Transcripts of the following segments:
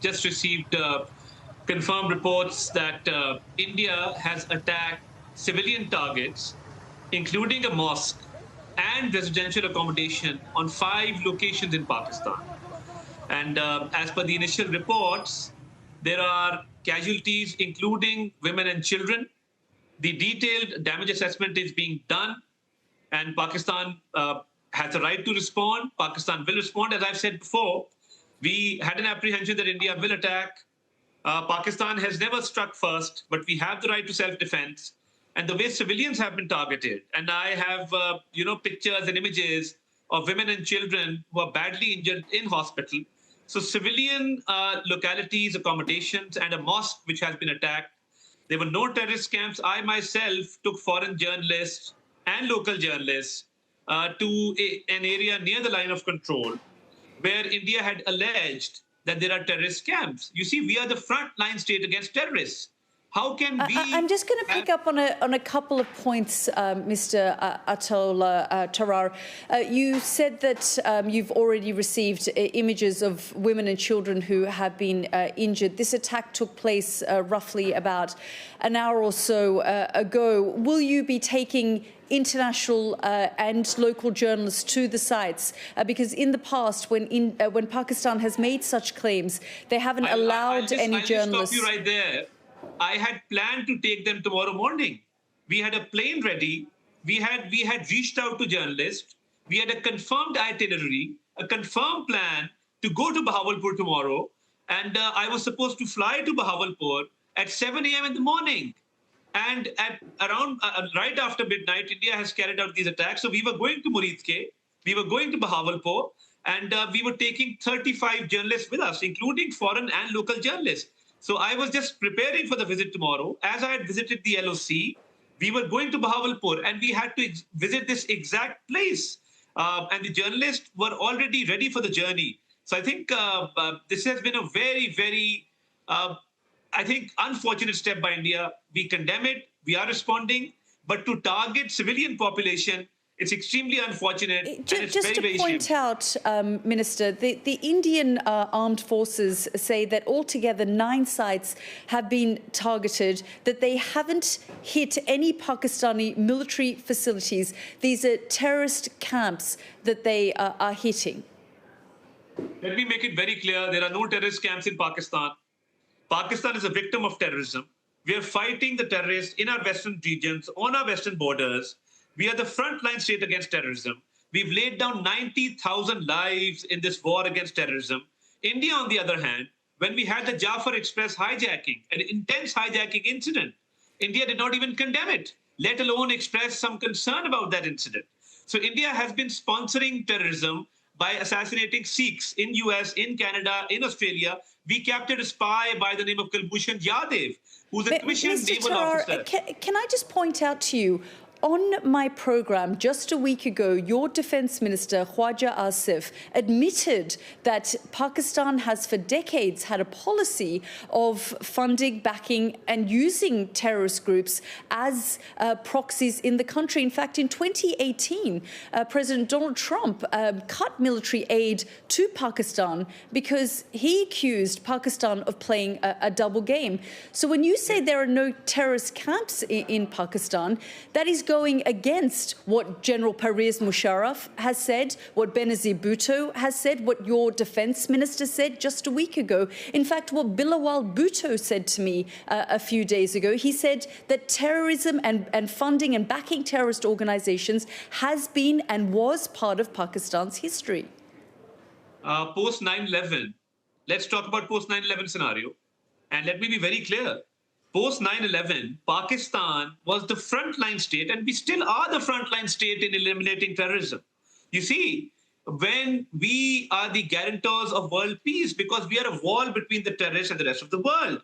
just received confirmed reports that India has attacked civilian targets, including a mosque and residential accommodation on 5 locations in Pakistan. And as per the initial reports, there are casualties, including women and children. The detailed damage assessment is being done, and Pakistan has a right to respond. Pakistan will respond. As I've said before, we had an apprehension that India will attack. Pakistan has never struck first, but we have the right to self-defense. And the way civilians have been targeted, and I have pictures and images of women and children who are badly injured in hospital. So civilian localities, accommodations, and a mosque which has been attacked. There were no terrorist camps. I myself took foreign journalists and local journalists to an area near the line of control where India had alleged that there are terrorist camps. You see, we are the frontline state against terrorists. How can we... I'm just going to pick up on a couple of points, Mr. Attaullah Tarar. You said that you've already received images of women and children who have been injured. This attack took place roughly about an hour or so ago. Will you be taking international and local journalists to the sites? Because in the past, when Pakistan has made such claims, they haven't allowed any journalists... I'll stop you right there. I had planned to take them tomorrow morning. We had a plane ready. We had reached out to journalists. We had a confirmed itinerary, a confirmed plan to go to Bahawalpur tomorrow. And I was supposed to fly to Bahawalpur at 7 a.m. in the morning. And at around right after midnight, India has carried out these attacks. So we were going to Muridke, we were going to Bahawalpur, and we were taking 35 journalists with us, including foreign and local journalists. So I was just preparing for the visit tomorrow. As I had visited the LOC, we were going to Bahawalpur, and we had to visit this exact place. And the journalists were already ready for the journey. So I think this has been a very, very, I think, unfortunate step by India. We condemn it. We are responding. But to target civilian population, it's extremely unfortunate. Just to point out, Minister, the Indian armed forces say that altogether 9 sites have been targeted, that they haven't hit any Pakistani military facilities. These are terrorist camps that they are hitting. Let me make it very clear. There are no terrorist camps in Pakistan. Pakistan is a victim of terrorism. We are fighting the terrorists in our western regions, on our western borders. We are the frontline state against terrorism. We've laid down 90,000 lives in this war against terrorism. India, on the other hand, when we had the Jafar Express hijacking, an intense hijacking incident, India did not even condemn it, let alone express some concern about that incident. So India has been sponsoring terrorism by assassinating Sikhs in US, in Canada, in Australia. We captured a spy by the name of Kulbhushan Yadav, who's a commissioned naval officer. Can I just point out to you, on my program just a week ago, your Defence Minister, Khwaja Asif, admitted that Pakistan has for decades had a policy of funding, backing and using terrorist groups as proxies in the country. In fact, in 2018, President Donald Trump cut military aid to Pakistan because he accused Pakistan of playing a double game. So when you say there are no terrorist camps in Pakistan, that is going against what General Pervez Musharraf has said, what Benazir Bhutto has said, what your defence minister said just a week ago. In fact, what Bilawal Bhutto said to me a few days ago, he said that terrorism and funding and backing terrorist organisations has been and was part of Pakistan's history. Post 9/11, let's talk about post 9/11 scenario. And let me be very clear. Post 9/11, Pakistan was the frontline state, and we still are the frontline state in eliminating terrorism. You see, when we are the guarantors of world peace, because we are a wall between the terrorists and the rest of the world.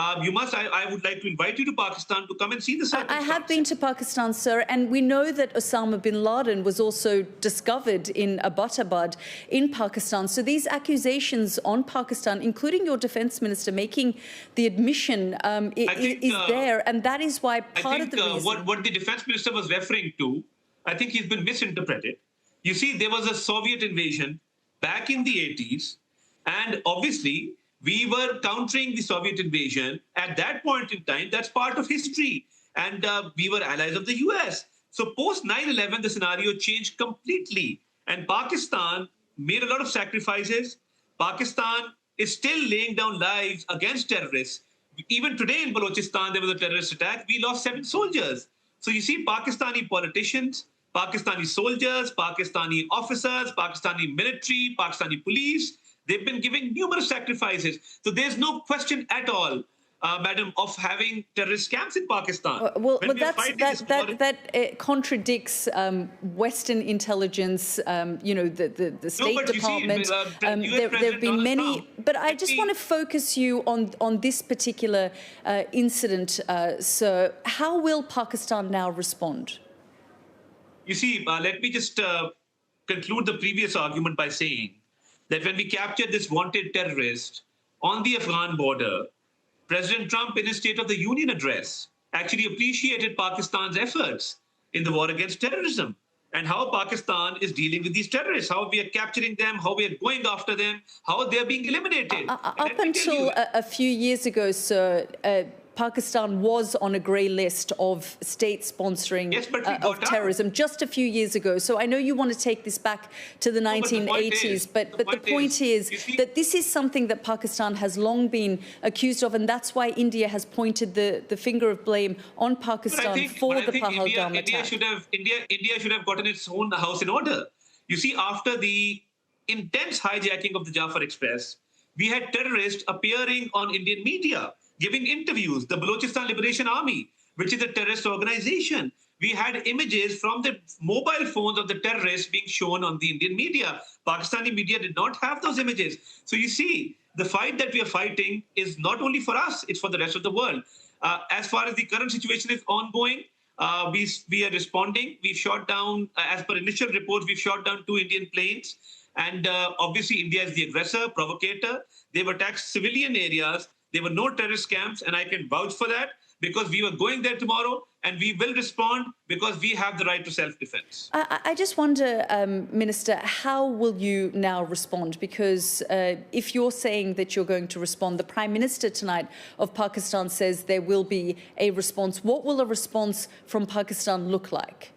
I would like to invite you to Pakistan to come and see the circumstances. I have been to Pakistan, sir, and we know that Osama bin Laden was also discovered in Abbottabad in Pakistan. So these accusations on Pakistan, including your defence minister making the admission, is there, and that is why part of the reason... What the defence minister was referring to, I think he's been misinterpreted. You see, there was a Soviet invasion back in the 80s, and obviously We were countering the Soviet invasion. At that point in time, that's part of history. And we were allies of the US. So post 9/11, the scenario changed completely. And Pakistan made a lot of sacrifices. Pakistan is still laying down lives against terrorists. Even today in Balochistan, there was a terrorist attack. We lost 7 soldiers. So you see Pakistani politicians, Pakistani soldiers, Pakistani officers, Pakistani military, Pakistani police, they've been giving numerous sacrifices. So there's no question at all, madam, of having terrorist camps in Pakistan. Well, that contradicts Western intelligence, the State Department. There have been many, but I just want to focus you on this particular incident, sir. How will Pakistan now respond? You see, let me just conclude the previous argument by saying that when we captured this wanted terrorist on the Afghan border, President Trump, in his State of the Union address, actually appreciated Pakistan's efforts in the war against terrorism and how Pakistan is dealing with these terrorists, how we are capturing them, how we are going after them, how they're being eliminated. Up until a few years ago, sir, Pakistan was on a grey list of states sponsoring of terrorism just a few years ago. So I know you want to take this back to the 1980s, but the point is that this is something that Pakistan has long been accused of, and that's why India has pointed the finger of blame on Pakistan for the Pahalgam attack. India should have gotten its own house in order. You see, after the intense hijacking of the Jafar Express, we had terrorists appearing on Indian media, giving interviews. The Balochistan Liberation Army, which is a terrorist organization. We had images from the mobile phones of the terrorists being shown on the Indian media. Pakistani media did not have those images. So you see, the fight that we are fighting is not only for us, it's for the rest of the world. As far as the current situation is ongoing, we are responding. We've shot down, as per initial reports, we've shot down 2 Indian planes. And obviously, India is the aggressor, provocator. They've attacked civilian areas. There were no terrorist camps, and I can vouch for that because we were going there tomorrow, and we will respond because we have the right to self-defense. I just wonder, Minister, how will you now respond? Because if you're saying that you're going to respond, the Prime Minister tonight of Pakistan says there will be a response. What will a response from Pakistan look like?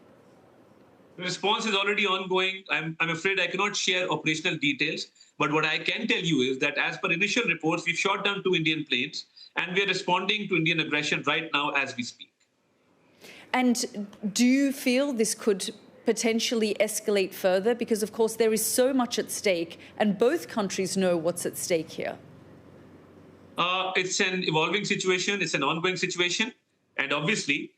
The response is already ongoing. I'm afraid I cannot share operational details. But what I can tell you is that as per initial reports, we've shot down 2 Indian planes, and we are responding to Indian aggression right now as we speak. And do you feel this could potentially escalate further? Because, of course, there is so much at stake, and both countries know what's at stake here. It's an evolving situation. It's an ongoing situation. And obviously,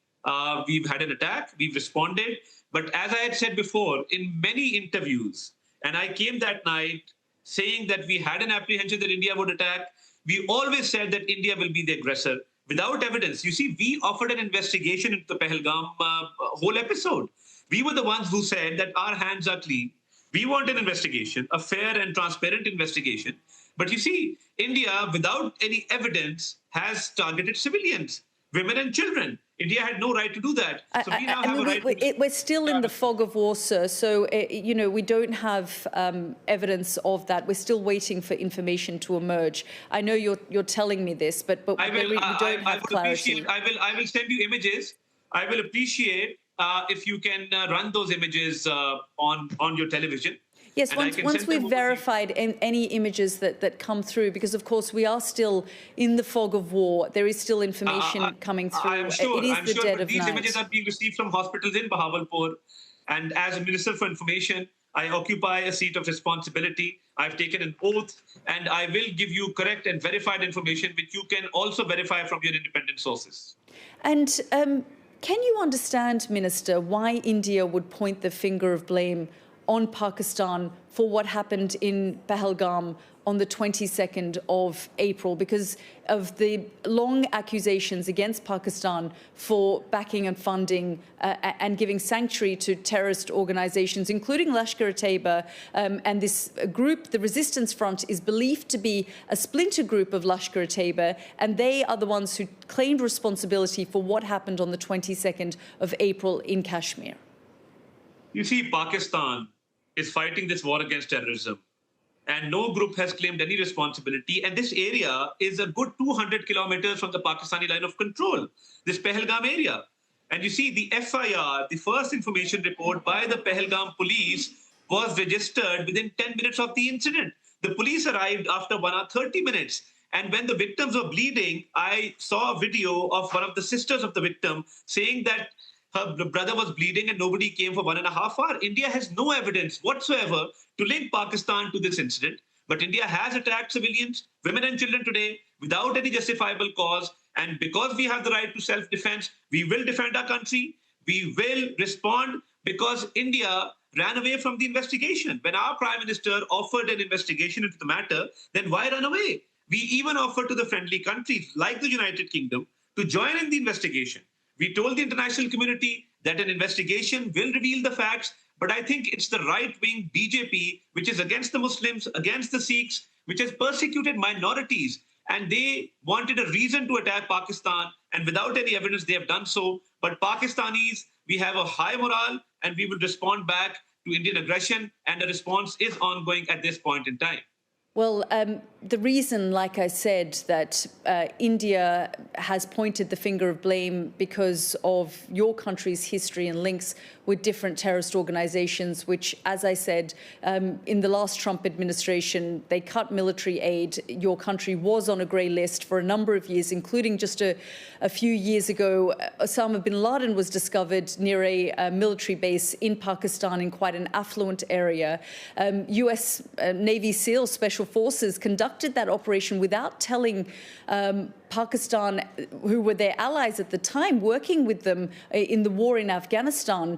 we've had an attack. We've responded. But as I had said before, in many interviews, and I came that night saying that we had an apprehension that India would attack, we always said that India will be the aggressor without evidence. You see, we offered an investigation into the Pahalgam whole episode. We were the ones who said that our hands are clean. We want an investigation, a fair and transparent investigation. But you see, India, without any evidence, has targeted civilians, women and children. India had no right to do that. So we now have a right we're still in the fog of war, sir. So, we don't have evidence of that. We're still waiting for information to emerge. I know you're telling me this, but we don't have clarity. I will send you images. I will appreciate if you can run those images on your television. Yes, once we've verified any images that come through, because, of course, we are still in the fog of war. There is still information coming through. I'm sure, it is the dead of these night. images are being received from hospitals in Bahawalpur. And as a Minister for Information, I occupy a seat of responsibility. I've taken an oath, and I will give you correct and verified information, which you can also verify from your independent sources. And can you understand, Minister, why India would point the finger of blame on Pakistan for what happened in Pahalgam on the 22nd of April, because of the long accusations against Pakistan for backing and funding and giving sanctuary to terrorist organizations, including Lashkar-e-Taiba. And this group, the Resistance Front, is believed to be a splinter group of Lashkar-e-Taiba, and they are the ones who claimed responsibility for what happened on the 22nd of April in Kashmir. You see, Pakistan is fighting this war against terrorism and no group has claimed any responsibility. And this area is a good 200 kilometers from the Pakistani line of control, this Pahalgam area. And you see, the FIR, the first information report by the Pahalgam police, was registered within 10 minutes of the incident. The police arrived after 1 hour 30 minutes. And when the victims were bleeding, I saw a video of one of the sisters of the victim saying that her brother was bleeding and nobody came for 1.5 hours. India has no evidence whatsoever to link Pakistan to this incident. But India has attacked civilians, women and children today without any justifiable cause. And because we have the right to self-defense, we will defend our country. We will respond because India ran away from the investigation. When our Prime Minister offered an investigation into the matter, then why run away? We even offered to the friendly countries like the United Kingdom to join in the investigation. We told the international community that an investigation will reveal the facts, but I think it's the right-wing BJP, which is against the Muslims, against the Sikhs, which has persecuted minorities, and they wanted a reason to attack Pakistan, and without any evidence, they have done so. But Pakistanis, we have a high morale, and we will respond back to Indian aggression, and the response is ongoing at this point in time. Well, the reason, like I said, that India has pointed the finger of blame because of your country's history and links with different terrorist organizations, which, as I said, in the last Trump administration, they cut military aid. Your country was on a grey list for a number of years, including just a few years ago. Osama bin Laden was discovered near a military base in Pakistan in quite an affluent area. US Navy SEAL Special Forces conducted that operation without telling Pakistan, who were their allies at the time, working with them in the war in Afghanistan,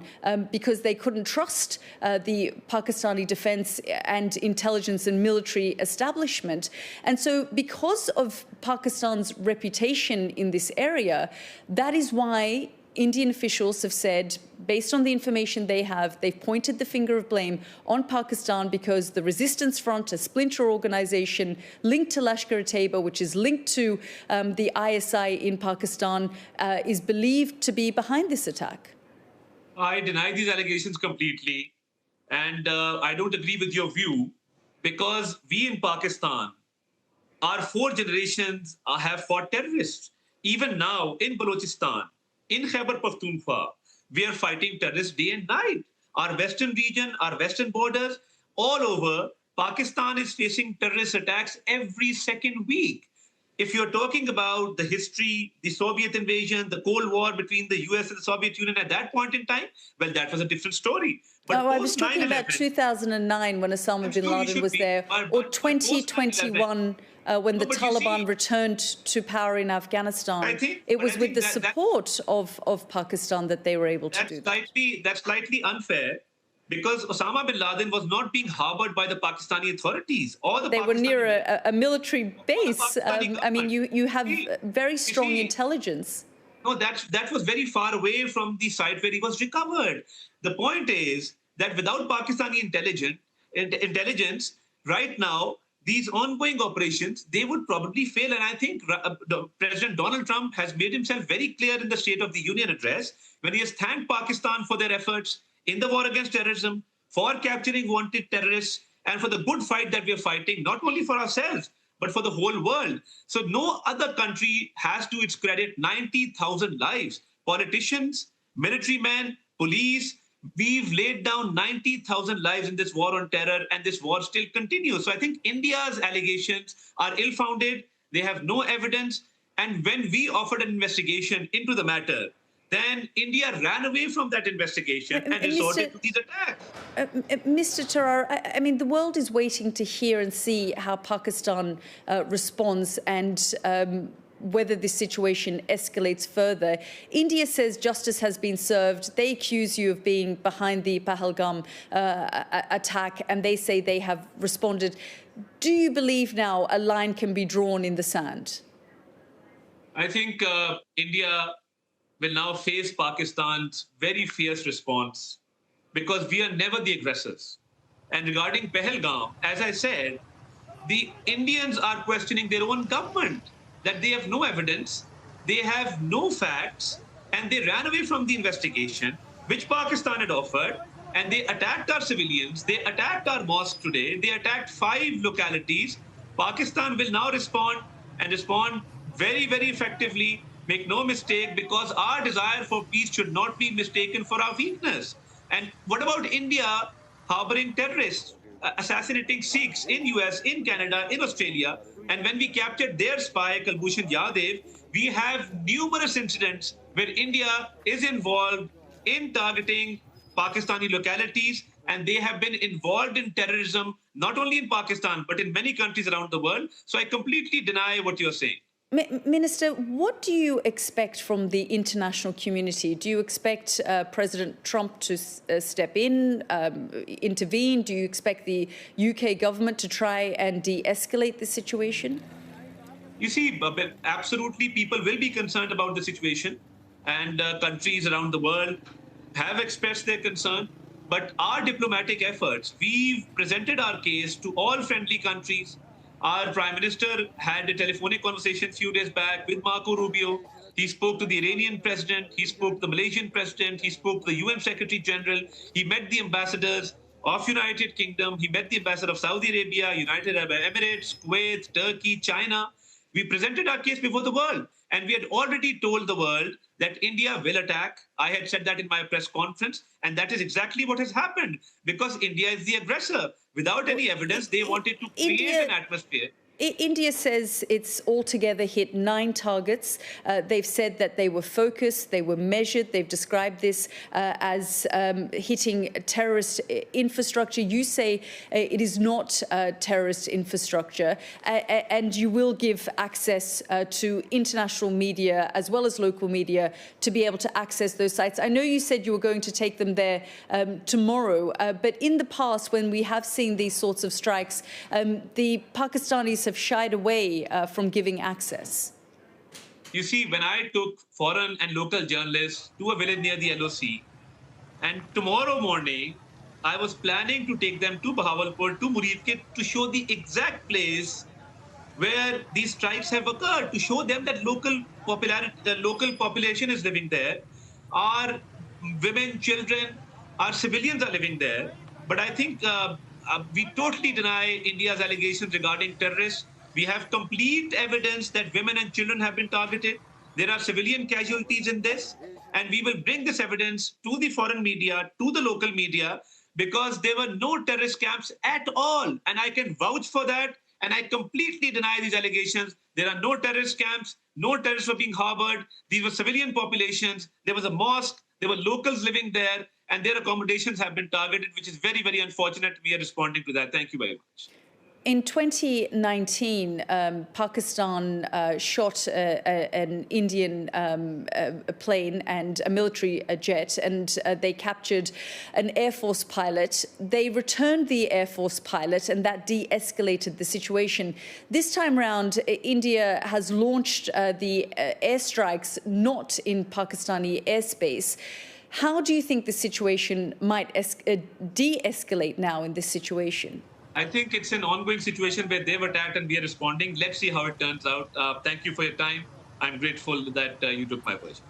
because they couldn't trust the Pakistani defense and intelligence and military establishment. And so because of Pakistan's reputation in this area, that is why Indian officials have said, based on the information they have, they've pointed the finger of blame on Pakistan because the Resistance Front, a splinter organization linked to Lashkar-e-Taiba, which is linked to the ISI in Pakistan, is believed to be behind this attack. I deny these allegations completely, and I don't agree with your view, because we in Pakistan, our 4 generations have fought terrorists. Even now in Balochistan, in Khyber Pakhtunkhwa, we are fighting terrorists day and night. Our western region, our western borders, all over, Pakistan is facing terrorist attacks every second week. If you're talking about the history, the Soviet invasion, the Cold War between the US and the Soviet Union at that point in time, well, that was a different story. But I was talking about 2009 when Osama bin Laden was there, or 2021 when the Taliban returned to power in Afghanistan. It was with the support of Pakistan that they were able to do that. That's slightly unfair, because Osama bin Laden was not being harbored by the Pakistani authorities or the They were near a military base. I mean, you have very strong intelligence. No, that was very far away from the site where he was recovered. The point is that without Pakistani intelligence, right now, these ongoing operations, they would probably fail. And I think President Donald Trump has made himself very clear in the State of the Union address when he has thanked Pakistan for their efforts in the war against terrorism, for capturing wanted terrorists, and for the good fight that we are fighting, not only for ourselves, but for the whole world. So no other country has to its credit 90,000 lives. Politicians, military men, police, we've laid down 90,000 lives in this war on terror, and this war still continues. So I think India's allegations are ill-founded. They have no evidence. And when we offered an investigation into the matter, then India ran away from that investigation and resorted to these attacks. Mr. Tarar, I mean, the world is waiting to hear and see how Pakistan responds and whether this situation escalates further. India says justice has been served. They accuse you of being behind the Pahalgam attack, and they say they have responded. Do you believe now a line can be drawn in the sand? I think India will now face Pakistan's very fierce response, because we are never the aggressors. And regarding Pahalgam, as I said, the Indians are questioning their own government, that they have no evidence, they have no facts, and they ran away from the investigation, which Pakistan had offered. and they attacked our civilians. They attacked our mosque today. They attacked 5 localities. Pakistan will now respond and respond very, very effectively. Make no mistake, because our desire for peace should not be mistaken for our weakness. And what about India harboring terrorists, assassinating Sikhs in US, in Canada, in Australia? And when we captured their spy, Kulbhushan Yadav, we have numerous incidents where India is involved in targeting Pakistani localities, and they have been involved in terrorism, not only in Pakistan, but in many countries around the world. So I completely deny what you're saying. Minister, what do you expect from the international community? Do you expect President Trump to step in, intervene? Do you expect the UK government to try and de-escalate the situation? You see, absolutely, people will be concerned about the situation, and countries around the world have expressed their concern. But our diplomatic efforts, we've presented our case to all friendly countries. Our Prime Minister had a telephonic conversation a few days back with Marco Rubio. He spoke to the Iranian president. He spoke to the Malaysian president. He spoke to the UN Secretary General. He met the ambassadors of United Kingdom. He met the ambassador of Saudi Arabia, United Arab Emirates, Kuwait, Turkey, China. We presented our case before the world, and we had already told the world that India will attack. I had said that in my press conference, and that is exactly what has happened, because India is the aggressor. Without any evidence, they wanted to create an atmosphere. India says it's altogether hit 9 targets. They've said that they were focused, they were measured. They've described this as hitting terrorist infrastructure. You say it is not terrorist infrastructure, and you will give access to international media as well as local media to be able to access those sites. I know you said you were going to take them there tomorrow, but in the past, when we have seen these sorts of strikes, the Pakistanis have shied away from giving access. You see, when I took foreign and local journalists to a village near the LOC, and tomorrow morning, I was planning to take them to Bahawalpur, to Muridke, to show the exact place where these strikes have occurred, to show them that local population is living there. Our women, children, our civilians are living there. But I think we totally deny India's allegations regarding terrorists. We have complete evidence that women and children have been targeted. There are civilian casualties in this. And we will bring this evidence to the foreign media, to the local media, because there were no terrorist camps at all. And I can vouch for that. And I completely deny these allegations. There are no terrorist camps. No terrorists were being harbored. These were civilian populations. There was a mosque. There were locals living there. And their accommodations have been targeted, which is very, very unfortunate. We are responding to that. Thank you very much. In 2019, Pakistan shot an Indian plane and a military jet, and they captured an Air Force pilot. They returned the Air Force pilot, and that de-escalated the situation. This time round, India has launched the airstrikes not in Pakistani airspace. How do you think the situation might de-escalate now in this situation? I think it's an ongoing situation where they've attacked and we are responding. Let's see how it turns out. Thank you for your time. I'm grateful that you took my question.